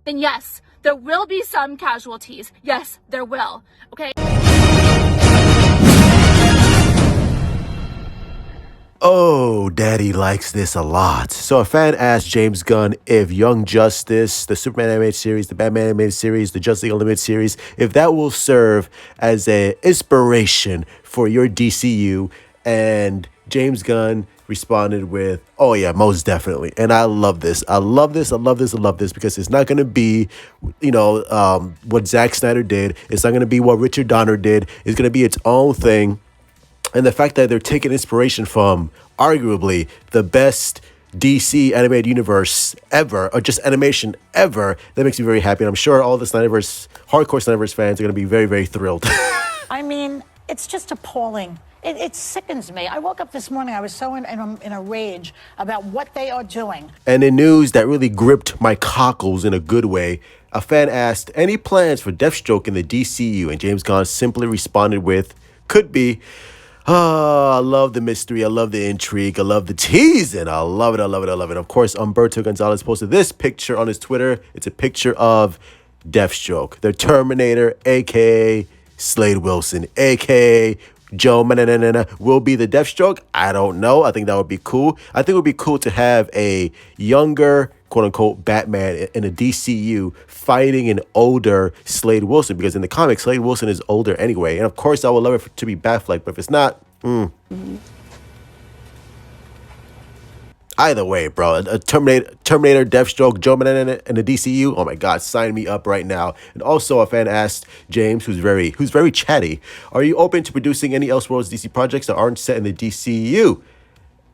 then yes, there will be some casualties. Yes, there will. Okay. Oh, Daddy likes this a lot. So a fan asked James Gunn if Young Justice, the Superman animated series, the Batman animated series, the Justice League Unlimited series, if that will serve as an inspiration for your DCU. And James Gunn responded with, oh yeah, most definitely. And I love this. I love this. I love this. I love this because it's not going to be, what Zack Snyder did. It's not going to be what Richard Donner did. It's going to be its own thing. And the fact that they're taking inspiration from arguably the best DC animated universe ever, or just animation ever, that makes me very happy. And I'm sure all the Snyderverse, hardcore Snyderverse fans are going to be very, very thrilled. I mean, it's just appalling. It sickens me. I woke up this morning, I was so in a rage about what they are doing. And in news that really gripped my cockles in a good way, a fan asked, any plans for Deathstroke in the DCU? And James Gunn simply responded with, could be. Oh, I love the mystery. I love the intrigue. I love the teasing. I love it. I love it. I love it. Of course, Humberto Gonzalez posted this picture on his Twitter. It's a picture of Deathstroke, the Terminator, a.k.a. Slade Wilson, a.k.a. Joe Manana will be the Deathstroke. I don't know. I think that would be cool. I think it would be cool to have a younger, quote-unquote, Batman in a DCU fighting an older Slade Wilson, because in the comics, Slade Wilson is older anyway. And of course, I would love it to be Batfleck, but if it's not, Either way, bro, a Terminator, Deathstroke, Joe Manana in the DCU. Oh my God, sign me up right now. And also, a fan asked James, who's very chatty, are you open to producing any Elseworlds DC projects that aren't set in the DCU?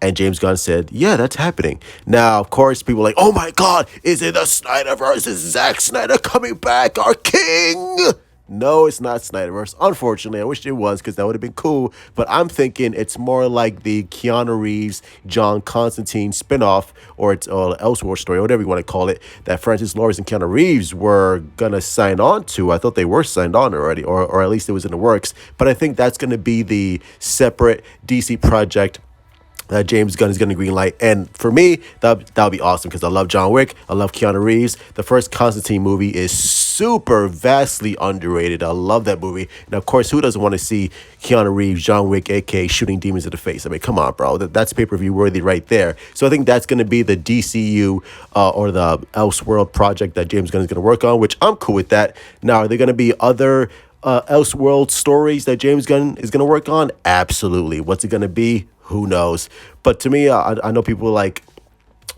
And James Gunn said, yeah, that's happening. Now, of course, people are like, oh my God, is it the Snyderverse? Is Zack Snyder coming back, our king? No, it's not Snyderverse. Unfortunately, I wish it was, because that would have been cool. But I'm thinking it's more like the Keanu Reeves, John Constantine spinoff, or it's Elseworlds story, or whatever you want to call it, that Francis Lawrence and Keanu Reeves were going to sign on to. I thought they were signed on already, or at least it was in the works. But I think that's going to be the separate DC project that James Gunn is going to greenlight. And for me, that'll be awesome, because I love John Wick. I love Keanu Reeves. The first Constantine movie is super vastly underrated. I love that movie. And of course, who doesn't want to see Keanu Reeves, John Wick, aka shooting demons in the face? I mean, come on, bro. That's pay-per-view worthy right there. So I think that's going to be the DCU or the Elseworld project that James Gunn is going to work on, which I'm cool with that. Now, are there going to be other Elseworld stories that James Gunn is going to work on? Absolutely. What's it going to be? Who knows? But to me, I know people are like,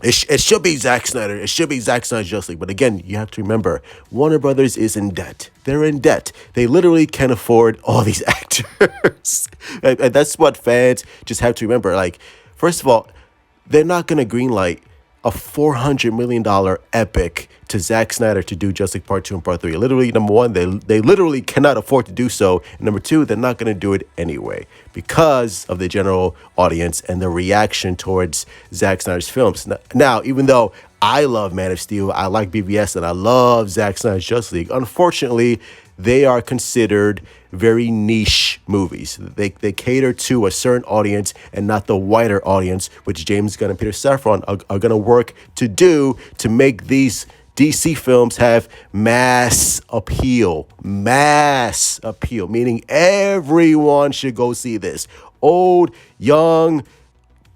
it should be Zack Snyder. It should be Zack Snyder's Justice League. But again, you have to remember, Warner Brothers is in debt. They're in debt. They literally can't afford all these actors. and that's what fans just have to remember. Like, first of all, they're not going to greenlight a $400 million epic to Zack Snyder to do Justice League Part 2 and Part 3. Literally, number one, they literally cannot afford to do so. And number two, they're not going to do it anyway because of the general audience and the reaction towards Zack Snyder's films. Now, even though I love Man of Steel, I like BVS, and I love Zack Snyder's Justice League, unfortunately, they are considered very niche movies. They cater to a certain audience and not the wider audience, which James Gunn and Peter Safran are going to work to do to make these DC films have mass appeal, meaning everyone should go see this. Old, young,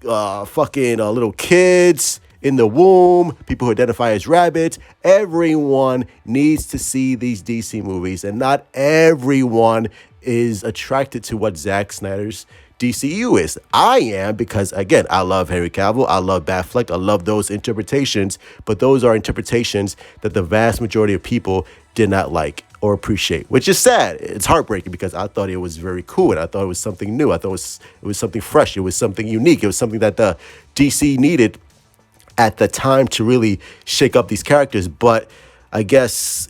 little kids in the womb, people who identify as rabbits, everyone needs to see these DC movies, and not everyone is attracted to what Zack Snyder's DCU is. I am, because again, I love Henry Cavill, I love Batfleck, I love those interpretations, but those are interpretations that the vast majority of people did not like or appreciate, which is sad. It's heartbreaking, because I thought it was very cool, and I thought it was something new. I thought it was something fresh. It was something unique. It was something that the DC needed at the time to really shake up these characters. But I guess,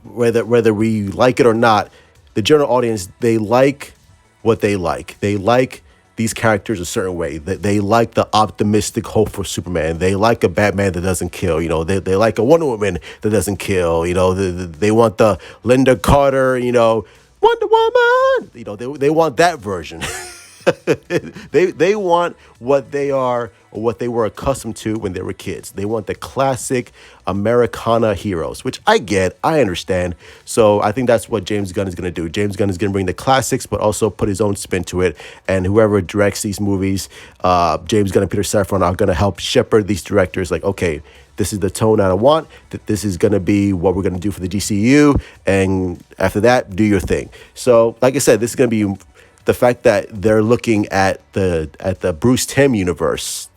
whether we like it or not, the general audience, they like what they like. They like these characters a certain way. They like the optimistic, hopeful Superman. They like a Batman that doesn't kill. They like a Wonder Woman that doesn't kill. They want the Linda Carter, Wonder Woman. They want that version. They want what they are or what they were accustomed to when they were kids. They want the classic Americana heroes, which I get, I understand. So I think that's what James Gunn is going to do. James Gunn is going to bring the classics, but also put his own spin to it. And whoever directs these movies, James Gunn and Peter Safran are going to help shepherd these directors. Like, okay, this is the tone that I want. That this is going to be what we're going to do for the DCU. And after that, do your thing. So, like I said, this is going to be the fact that they're looking at the Bruce Timm universe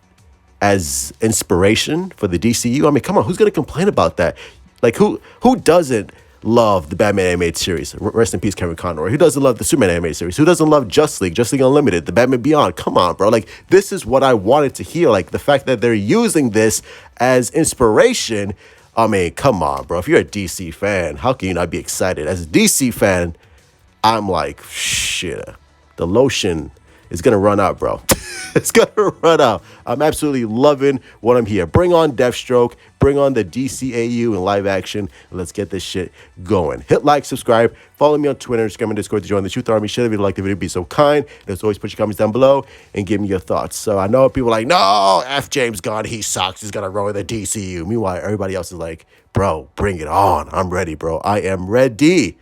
as inspiration for the DCU. I mean, come on, who's going to complain about that? Like, who doesn't love the Batman animated series? Rest in peace, Kevin Conroy. Who doesn't love the Superman animated series? Who doesn't love Justice League Unlimited, the Batman Beyond? Come on, bro. Like, this is what I wanted to hear. Like, the fact that they're using this as inspiration. I mean, come on, bro. If you're a DC fan, how can you not be excited? As a DC fan, I'm like, shit. The lotion is going to run out, bro. It's going to run out. I'm absolutely loving what I'm here. Bring on Deathstroke. Bring on the DCAU in live action. And let's get this shit going. Hit like, subscribe. Follow me on Twitter, Instagram, and Discord to join the Truth Army. Share the video, like the video, be so kind. And as always, put your comments down below and give me your thoughts. So I know people are like, no, F James Gunn. He sucks. He's going to ruin the DCU. Meanwhile, everybody else is like, bro, bring it on. I'm ready, bro. I am ready.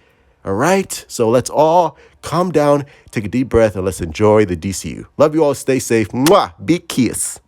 All right, so let's all calm down, take a deep breath, and let's enjoy the DCU. Love you all. Stay safe. Mwah. Big kiss.